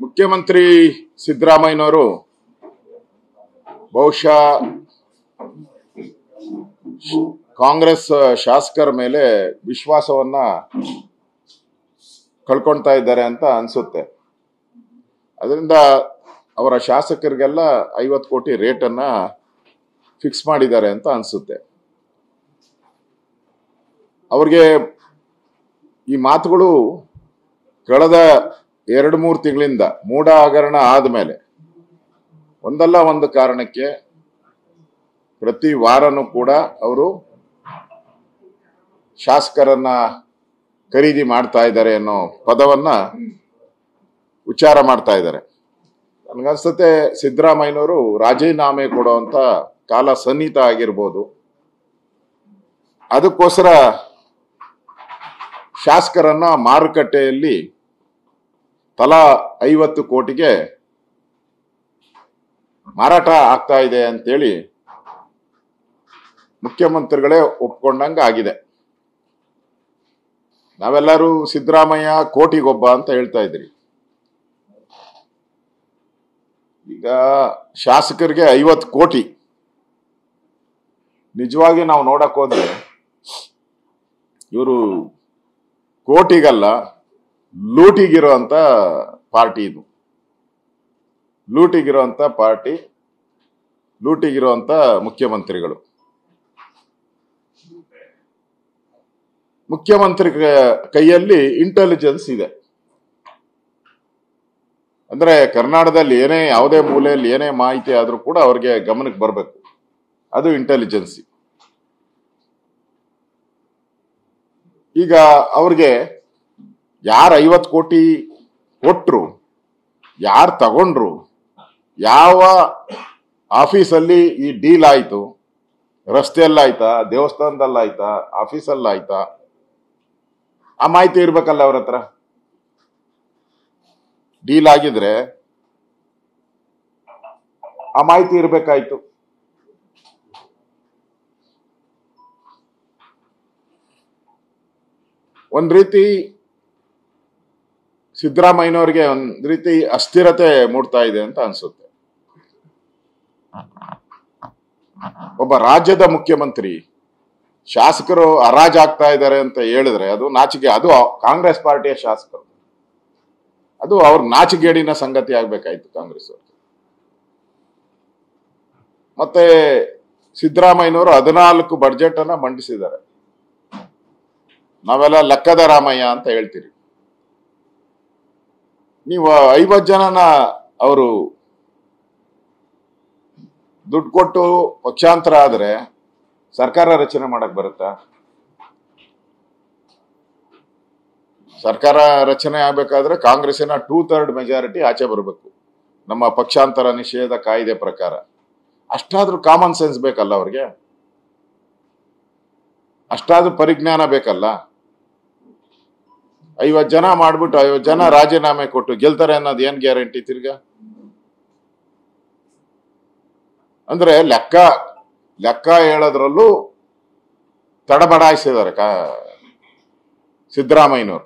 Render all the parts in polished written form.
ಮುಖ್ಯಮಂತ್ರಿ ಸಿದ್ದರಾಮಯ್ಯನವರು ಬಹುಶಃ ಕಾಂಗ್ರೆಸ್ ಶಾಸಕರ ಮೇಲೆ ವಿಶ್ವಾಸವನ್ನ ಕಳ್ಕೊಳ್ತಾ ಇದ್ದಾರೆ ಅಂತ ಅನ್ಸುತ್ತೆ. ಅದರಿಂದ ಅವರ ಶಾಸಕರಿಗೆಲ್ಲ 50 ಕೋಟಿ ರೇಟ್ ಅನ್ನ ಫಿಕ್ಸ್ ಮಾಡಿದ್ದಾರೆ ಅಂತ ಅನ್ಸುತ್ತೆ. ಅವ್ರಿಗೆ ಈ ಮಾತುಗಳು ಕಳೆದ 2-3 ತಿಂಗಳಿಂದ ಮೂಢ ಹಗರಣ ಆದ್ಮೇಲೆ ಒಂದಲ್ಲ ಒಂದು ಕಾರಣಕ್ಕೆ ಪ್ರತಿ ವಾರನೂ ಕೂಡ ಅವರು ಶಾಸಕರನ್ನ ಖರೀದಿ ಮಾಡ್ತಾ ಇದ್ದಾರೆ ಅನ್ನೋ ಪದವನ್ನ ಉಚ್ಚಾರ ಮಾಡ್ತಾ ಇದ್ದಾರೆ. ನನಗನ್ಸುತ್ತೆ ಸಿದ್ದರಾಮಯ್ಯನವರು ರಾಜೀನಾಮೆ ಕೊಡುವಂತ ಕಾಲ ಸನ್ನಿಹಿತ ಆಗಿರ್ಬೋದು. ಅದಕ್ಕೋಸ್ಕರ ಶಾಸಕರನ್ನ ಮಾರುಕಟ್ಟೆಯಲ್ಲಿ ತಲಾ 50 ಕೋಟಿಗೆ ಮಾರಾಟ ಆಗ್ತಾ ಇದೆ ಅಂತೇಳಿ ಮುಖ್ಯಮಂತ್ರಿಗಳೇ ಒಪ್ಕೊಂಡಂಗ ಆಗಿದೆ. ನಾವೆಲ್ಲರೂ ಸಿದ್ದರಾಮಯ್ಯ ಕೋಟಿಗೊಬ್ಬ ಅಂತ ಹೇಳ್ತಾ ಇದ್ರಿ. ಈಗ ಶಾಸಕರಿಗೆ 50 ಕೋಟಿ ನಿಜವಾಗಿ ನಾವು ನೋಡಕ್ ಹೋದ್ರೆ ಇವರು ಕೋಟಿಗಲ್ಲ ಲೂಟಿಗಿರುವಂತ ಪಾರ್ಟಿ ಇದು. ಲೂಟಿಗಿರುವಂತ ಪಾರ್ಟಿ, ಲೂಟಿಗಿರುವಂತ ಮುಖ್ಯಮಂತ್ರಿಗಳು. ಮುಖ್ಯಮಂತ್ರಿ ಕೈಯಲ್ಲಿ ಇಂಟೆಲಿಜೆನ್ಸ್ ಇದೆ. ಅಂದ್ರೆ ಕರ್ನಾಟಕದಲ್ಲಿ ಏನೇ ಯಾವುದೇ ಮೂಲೆಯಲ್ಲಿ ಏನೇ ಮಾಹಿತಿ ಆದ್ರೂ ಕೂಡ ಅವ್ರಿಗೆ ಗಮನಕ್ಕೆ ಬರಬೇಕು. ಅದು ಇಂಟೆಲಿಜೆನ್ಸಿ. ಈಗ ಅವ್ರಿಗೆ ಯಾರು 50 ಕೋಟಿ ಕೊಟ್ರು, ಯಾರು ತಗೊಂಡ್ರು, ಯಾವ ಆಫೀಸಲ್ಲಿ ಈ ಡೀಲ್ ಆಯ್ತು, ರಸ್ತೆಯಲ್ಲಾಯ್ತಾ, ದೇವಸ್ಥಾನದಲ್ಲಾಯ್ತಾ, ಆಫೀಸಲ್ಲಾಯ್ತಾ, ಆ ಮಾಹಿತಿ ಇರ್ಬೇಕಲ್ಲ ಅವ್ರ ಹತ್ರ. ಡೀಲ್ ಆಗಿದ್ರೆ ಆ ಮಾಹಿತಿ ಇರ್ಬೇಕಾಯ್ತು. ಒಂದ್ ರೀತಿ ಸಿದ್ದರಾಮಯ್ಯನವ್ರಿಗೆ ಒಂದ್ ರೀತಿ ಅಸ್ಥಿರತೆ ಮೂಡ್ತಾ ಇದೆ ಅಂತ ಅನ್ಸುತ್ತೆ. ಒಬ್ಬ ರಾಜ್ಯದ ಮುಖ್ಯಮಂತ್ರಿ ಶಾಸಕರು ಹರಾಜಾಗ್ತಾ ಇದ್ದಾರೆ ಅಂತ ಹೇಳಿದ್ರೆ ಅದು ನಾಚಿಕೆ. ಅದು ಕಾಂಗ್ರೆಸ್ ಪಾರ್ಟಿಯ ಶಾಸಕರು, ಅದು ಅವ್ರ ನಾಚಿಗೇಡಿನ ಸಂಗತಿ ಆಗ್ಬೇಕಾಯ್ತು ಕಾಂಗ್ರೆಸ್ ಅವ್ರಿಗೆ. ಮತ್ತೆ ಸಿದ್ದರಾಮಯ್ಯನವರು 14 ಬಡ್ಜೆಟ್ ಅನ್ನ ಮಂಡಿಸಿದ್ದಾರೆ. ನಾವೆಲ್ಲ ಲೆಕ್ಕದ ರಾಮಯ್ಯ ಅಂತ ಹೇಳ್ತೀರಿ. ನೀವು 50 ಜನನ ಅವರು ದುಡ್ಡು ಕೊಟ್ಟು ಪಕ್ಷಾಂತರ ಆದ್ರೆ ಸರ್ಕಾರ ರಚನೆ ಮಾಡಕ್ ಬರುತ್ತಾ? ಸರ್ಕಾರ ರಚನೆ ಆಗ್ಬೇಕಾದ್ರೆ ಕಾಂಗ್ರೆಸ್ಸಿನ 2/3 ಮೆಜಾರಿಟಿ ಆಚೆ ಬರಬೇಕು ನಮ್ಮ ಪಕ್ಷಾಂತರ ನಿಷೇಧ ಕಾಯ್ದೆ ಪ್ರಕಾರ. ಅಷ್ಟಾದ್ರೂ ಕಾಮನ್ ಸೆನ್ಸ್ ಬೇಕಲ್ಲ ಅವ್ರಿಗೆ, ಅಷ್ಟಾದ್ರೂ ಪರಿಜ್ಞಾನ ಬೇಕಲ್ಲ. 50 ಜನ ಮಾಡ್ಬಿಟ್ಟು 50 ಜನ ರಾಜೀನಾಮೆ ಕೊಟ್ಟು ಗೆಲ್ತಾರೆ ಅನ್ನೋದು ಏನ್ ಗ್ಯಾರಂಟಿ ತಿರ್ಗಾ? ಅಂದ್ರೆ ಲೆಕ್ಕ ಹೇಳೋದ್ರಲ್ಲೂ ತಡಬಡಾಯಿಸಿದ್ದಾರೆ ಸಿದ್ದರಾಮಯ್ಯನವರು.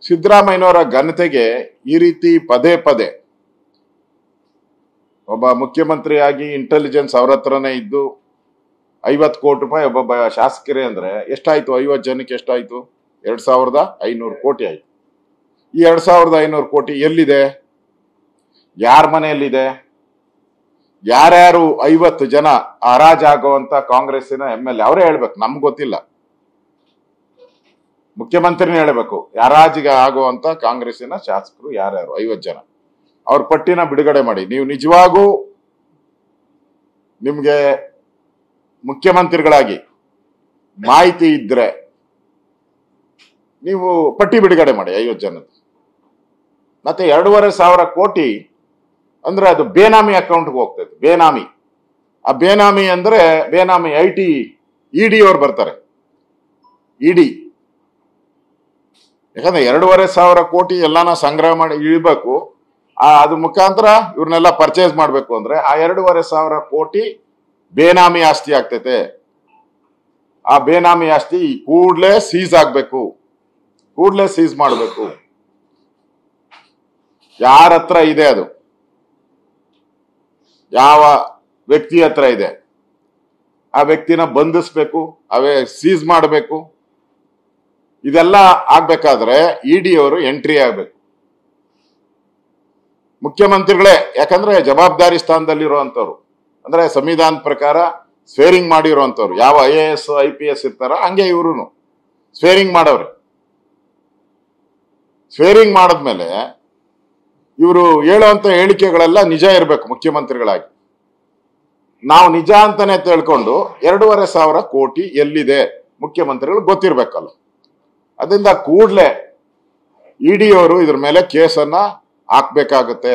ಸಿದ್ದರಾಮಯ್ಯನವರ ಘನತೆಗೆ ಈ ರೀತಿ ಪದೇ ಪದೇ ಒಬ್ಬ ಮುಖ್ಯಮಂತ್ರಿಯಾಗಿ ಇಂಟೆಲಿಜೆನ್ಸ್ ಅವ್ರ ಹತ್ರನೇ ಇದ್ದು 50 ಕೋಟಿ ರೂಪಾಯಿ ಒಬ್ಬೊಬ್ಬ ಶಾಸಕರೇ ಅಂದ್ರೆ ಎಷ್ಟಾಯ್ತು? 50 ಜನಕ್ಕೆ ಎಷ್ಟಾಯ್ತು? 2500 ಕೋಟಿ ಆಯ್ತು. ಈ 2500 ಕೋಟಿ ಎಲ್ಲಿದೆ? ಯಾರ ಮನೆಯಲ್ಲಿದೆ? ಯಾರ್ಯಾರು 50 ಜನ ಹರಾಜಾಗುವಂತ ಕಾಂಗ್ರೆಸ್ಸಿನ MLA ಅವರೇ ಹೇಳ್ಬೇಕು, ನಮ್ಗೆ ಗೊತ್ತಿಲ್ಲ. ಮುಖ್ಯಮಂತ್ರಿನೇ ಹೇಳ್ಬೇಕು ಹರಾಜಿಗೆ ಆಗುವಂತ ಕಾಂಗ್ರೆಸ್ಸಿನ ಶಾಸಕರು ಯಾರ್ಯಾರು 50 ಜನ. ಅವ್ರ ಪಟ್ಟಿನ ಬಿಡುಗಡೆ ಮಾಡಿ. ನೀವು ನಿಜವಾಗೂ ನಿಮ್ಗೆ ಮುಖ್ಯಮಂತ್ರಿಗಳಾಗಿ ಮಾಹಿತಿ ಇದ್ರೆ ನೀವು ಪಟ್ಟಿ ಬಿಡುಗಡೆ ಮಾಡಿ 50 ಜನದ್ದು. ಮತ್ತೆ 2,500 ಕೋಟಿ ಅಂದ್ರೆ ಅದು ಬೇನಾಮಿ ಅಕೌಂಟ್ಗೆ ಹೋಗ್ತದೆ. ಬೇನಾಮಿ, ಆ ಬೇನಾಮಿ ಅಂದ್ರೆ ಬೇನಾಮಿ ಇಡಿ ಅವ್ರು ಬರ್ತಾರೆ. ಇಡಿ ಯಾಕಂದ್ರೆ 2,500 ಕೋಟಿ ಎಲ್ಲಾನ ಸಂಗ್ರಹ ಮಾಡಿ ಇಳ್ಬೇಕು. ಅದು ಮುಖಾಂತರ ಇವ್ರನ್ನೆಲ್ಲ ಪರ್ಚೇಸ್ ಮಾಡ್ಬೇಕು ಅಂದ್ರೆ ಆ 2,500 ಕೋಟಿ ಬೇನಾಮಿ ಆಸ್ತಿ ಆಗ್ತೈತೆ. ಆ ಬೇನಾಮಿ ಆಸ್ತಿ ಕೂಡ್ಲೇ ಸೀಸ್ ಆಗ್ಬೇಕು. ಕೂಡಲೇ ಸೀಸ್ ಮಾಡಬೇಕು. ಯಾರ ಹತ್ರ ಇದೆ ಅದು, ಯಾವ ವ್ಯಕ್ತಿ ಹತ್ರ ಇದೆ, ಆ ವ್ಯಕ್ತಿನ ಬಂಧಿಸ್ಬೇಕು, ಅವೇ ಸೀಸ್ ಮಾಡಬೇಕು. ಇದೆಲ್ಲ ಆಗ್ಬೇಕಾದ್ರೆ ಇಡಿ ಅವರು ಎಂಟ್ರಿ ಆಗ್ಬೇಕು. ಮುಖ್ಯಮಂತ್ರಿಗಳೇ, ಯಾಕಂದ್ರೆ ಜವಾಬ್ದಾರಿ ಸ್ಥಾನದಲ್ಲಿರುವಂತವ್ರು, ಅಂದ್ರೆ ಸಂವಿಧಾನದ ಪ್ರಕಾರ ಸ್ವೇರಿಂಗ್ ಮಾಡಿರುವಂತವ್ರು, ಯಾವ IAS IPS ಇರ್ತಾರ ಹಂಗೆ ಇವ್ರು ಸ್ವೇರಿಂಗ್ ಮಾಡವ್ರೆ. ಸ್ವೇರಿಂಗ್ ಮಾಡಿದ್ಮೇಲೆ ಇವರು ಹೇಳುವಂತ ಹೇಳಿಕೆಗಳೆಲ್ಲ ನಿಜ ಇರಬೇಕು. ಮುಖ್ಯಮಂತ್ರಿಗಳಾಗಿ ನಾವು ನಿಜ ಅಂತಾನೆ ತಿಳ್ಕೊಂಡು 2,500 ಕೋಟಿ ಎಲ್ಲಿದೆ ಮುಖ್ಯಮಂತ್ರಿಗಳು ಗೊತ್ತಿರ್ಬೇಕಲ್ಲ. ಅದರಿಂದ ಕೂಡಲೇ ಇಡಿ ಅವರು ಇದ್ರ ಮೇಲೆ ಕೇಸನ್ನ ಹಾಕ್ಬೇಕಾಗತ್ತೆ.